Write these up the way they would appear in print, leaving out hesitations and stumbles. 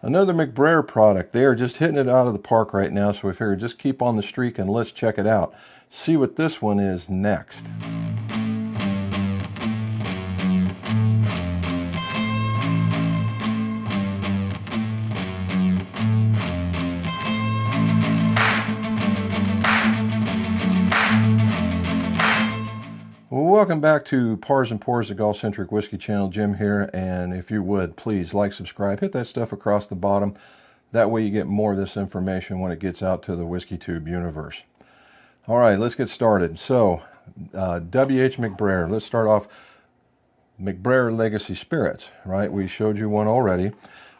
Another McBrayer product. They are just hitting it out of the park right now, so we figured just keep on the streak and let's check it out. See what this one is next. Welcome back to Pars and Pours, the Golf Centric Whiskey Channel. Jim here, and if you would, please like, subscribe, hit that stuff across the bottom. That way you get more of this information when it gets out to the Whiskey Tube universe. All right, let's get started. So, W.H. McBrayer. Let's start off McBrayer Legacy Spirits, right? We showed you one already.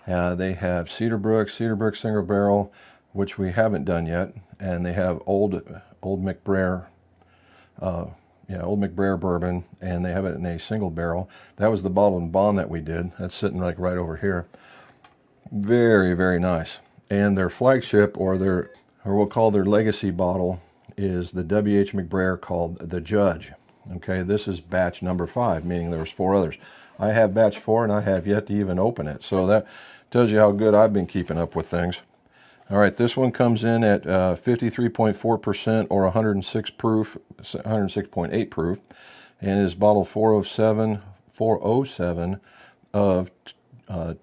They have Cedarbrook Single Barrel, which we haven't done yet, and they have Old McBrayer Old McBrayer bourbon, and they have it in a single barrel. That was the bottle and bond that we did. That's sitting like right over here. Very, very nice. And their flagship, or we'll call their legacy bottle, is the W.H. McBrayer called the Judge. Okay, this is batch number 5, meaning there was 4 others. I have batch 4, and I have yet to even open it. So that tells you how good I've been keeping up with things. All right, this one comes in at 53.4% or 106 proof, 106.8 proof, and is bottle 407 of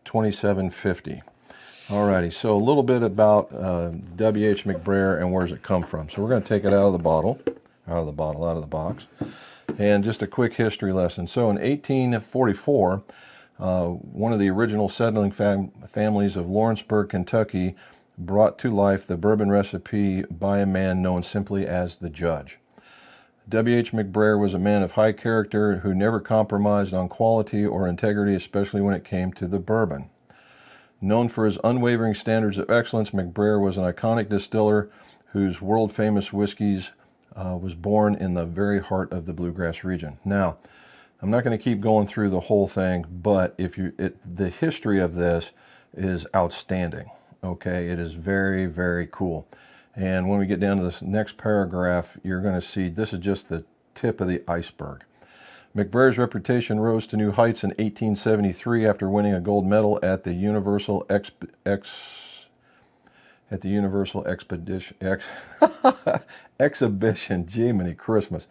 2750. All righty, so a little bit about W.H. McBrayer and where's it come from. So we're going to take it out of the box, and just a quick history lesson. So in 1844, one of the original settling families of Lawrenceburg, Kentucky, brought to life the bourbon recipe by a man known simply as the Judge. W.H. McBrayer was a man of high character who never compromised on quality or integrity, especially when it came to the bourbon. Known for his unwavering standards of excellence, McBrayer was an iconic distiller whose world-famous whiskeys was born in the very heart of the bluegrass region. Now, I'm not going to keep going through the whole thing, but the history of this is outstanding. Okay, it is very, very cool. And when we get down to this next paragraph, you're going to see this is just the tip of the iceberg. McBrayer's reputation rose to new heights in 1873 after winning a gold medal at the Universal Exhibition. Jiminy Christmas.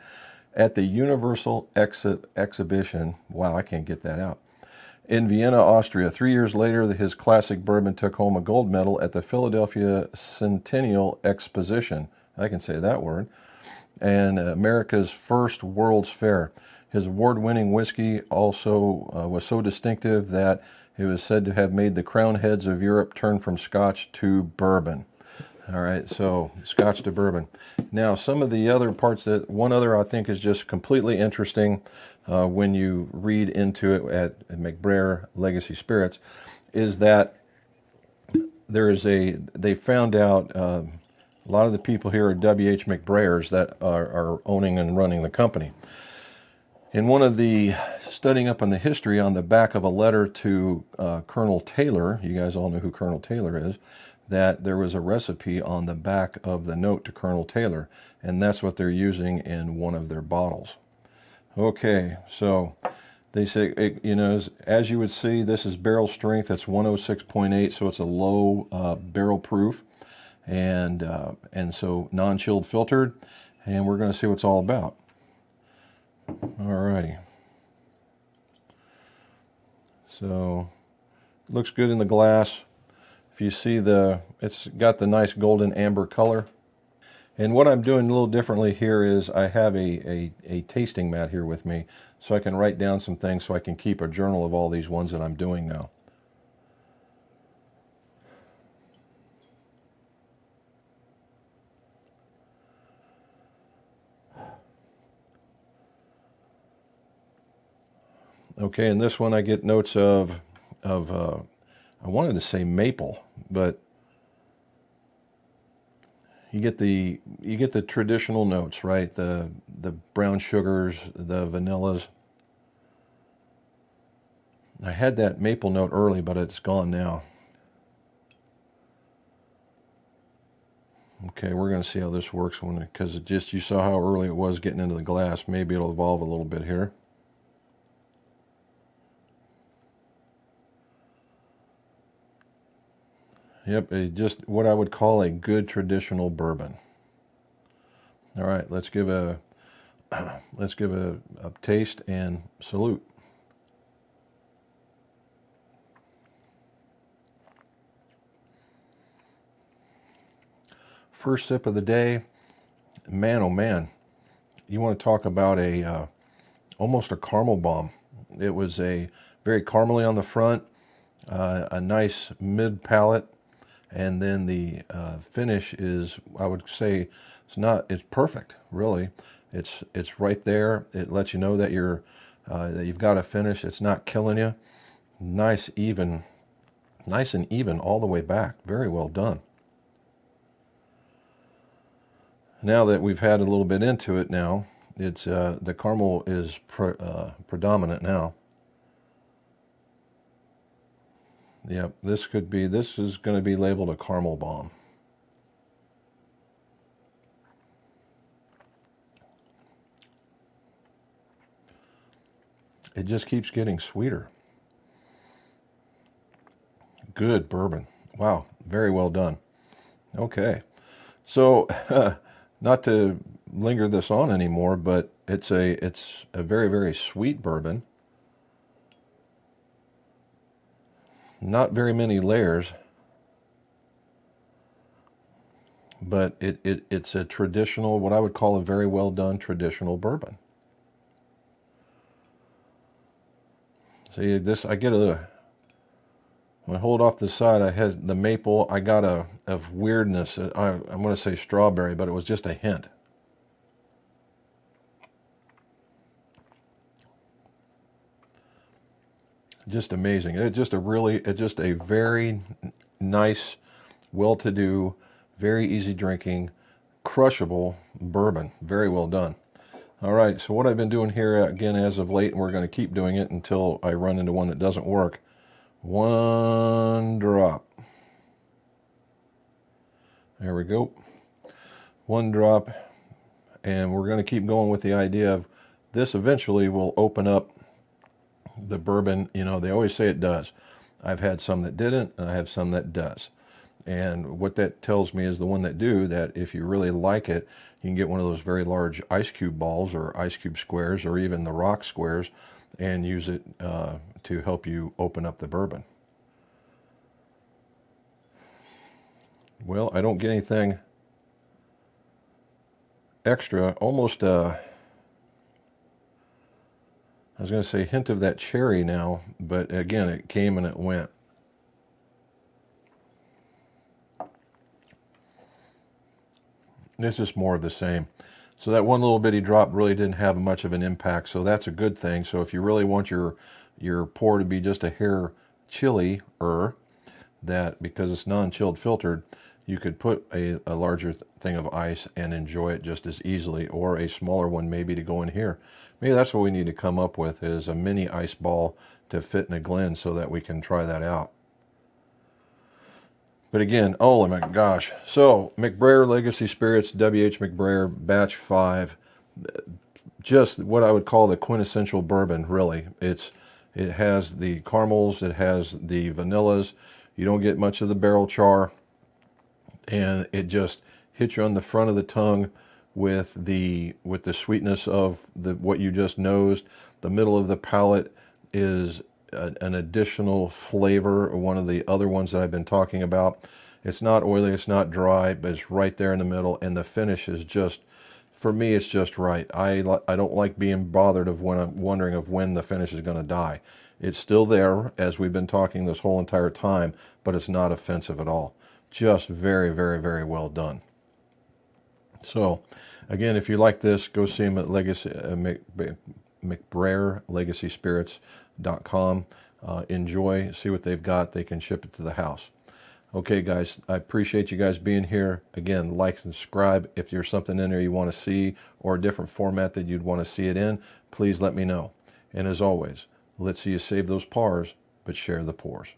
At the Universal Exhibition. Wow, I can't get that out. In Vienna, Austria. 3 years later, his classic bourbon took home a gold medal at the Philadelphia Centennial Exposition. I can say that word. And America's first World's Fair. His award-winning whiskey also was so distinctive that it was said to have made the crowned heads of Europe turn from Scotch to bourbon. All right, so Scotch to bourbon. Now, some of the other parts one other I think is just completely interesting when you read into it at McBrayer Legacy Spirits, is that they found out a lot of the people here are W.H. McBrayers that are owning and running the company. In one of the studying up on the history, on the back of a letter to Colonel Taylor, you guys all know who Colonel Taylor is, that there was a recipe on the back of the note to Colonel Taylor, and that's what they're using in one of their bottles. Okay, so they say, as you would see, this is barrel strength. It's 106.8, so it's a low barrel proof, and so non-chilled filtered, and we're going to see what it's all about. Alrighty. So, looks good in the glass. If you see it's got the nice golden amber color. And what I'm doing a little differently here is I have a tasting mat here with me, so I can write down some things so I can keep a journal of all these ones that I'm doing now. Okay, and this one I get notes of I wanted to say maple, but you get the traditional notes, right? The brown sugars, the vanillas. I had that maple note early, but it's gone now. Okay, we're going to see how this works because you saw how early it was getting into the glass. Maybe it'll evolve a little bit here. Yep, just what I would call a good traditional bourbon. All right, let's give a taste and salute. First sip of the day, man, oh man, you want to talk about a almost a caramel bomb. It was a very caramely on the front, a nice mid palate, and then the finish is, I would say, it's perfect. Really, it's right there. It lets you know that that you've got a finish. It's not killing you. Nice and even all the way back. Very well done. Now that we've had a little bit into it now, it's the caramel is predominant now. Yep, this is going to be labeled a caramel bomb. It just keeps getting sweeter. Good bourbon. Wow, very well done. Okay, so not to linger this on anymore, but it's a very, very sweet bourbon. Not very many layers, but it's a traditional, what I would call a very well done traditional bourbon. See, this, I get when I hold off the side, I had the maple, I got of weirdness. I'm going to say strawberry, but it was just a hint. Just amazing. It's just a very nice, well-to-do, very easy drinking, crushable bourbon. Very well done. All right, so what I've been doing here, again, as of late, and we're going to keep doing it until I run into one that doesn't work. 1 drop. There we go. 1 drop. And we're going to keep going with the idea of this eventually will open up the bourbon. You know, they always say it does. I've had some that didn't, and I have some that does. And what that tells me is the one that do, that if you really like it, you can get one of those very large ice cube balls or ice cube squares or even the rock squares and use it to help you open up the bourbon. Well, I don't get anything extra. Almost I was going to say hint of that cherry now, but again, it came and it went. It's just more of the same. So that one little bitty drop really didn't have much of an impact, so that's a good thing. So if you really want your pour to be just a hair chilly-er, that because it's non-chilled filtered, you could put a larger thing of ice and enjoy it just as easily, or a smaller one maybe to go in here. Maybe that's what we need to come up with, is a mini ice ball to fit in a Glen so that we can try that out. But again, oh my gosh. So McBrayer Legacy Spirits, W.H. McBrayer, Batch 5. Just what I would call the quintessential bourbon, really. It has the caramels, it has the vanillas. You don't get much of the barrel char. And it just hits you on the front of the tongue with the sweetness of what you just nosed. The middle of the palate is an additional flavor, one of the other ones that I've been talking about. It's not oily, it's not dry, but it's right there in the middle, and the finish is just, for me, it's just right. I don't like being bothered of when I'm wondering of when the finish is going to die. It's still there, as we've been talking this whole entire time, but it's not offensive at all. Just very, very, very well done. So, again, if you like this, go see them at McBrayerLegacySpirits.com. Enjoy, see what they've got. They can ship it to the house. Okay, guys, I appreciate you guys being here. Again, like and subscribe. If there's something in there you want to see, or a different format that you'd want to see it in, please let me know. And as always, let's see you save those pars, but share the pours.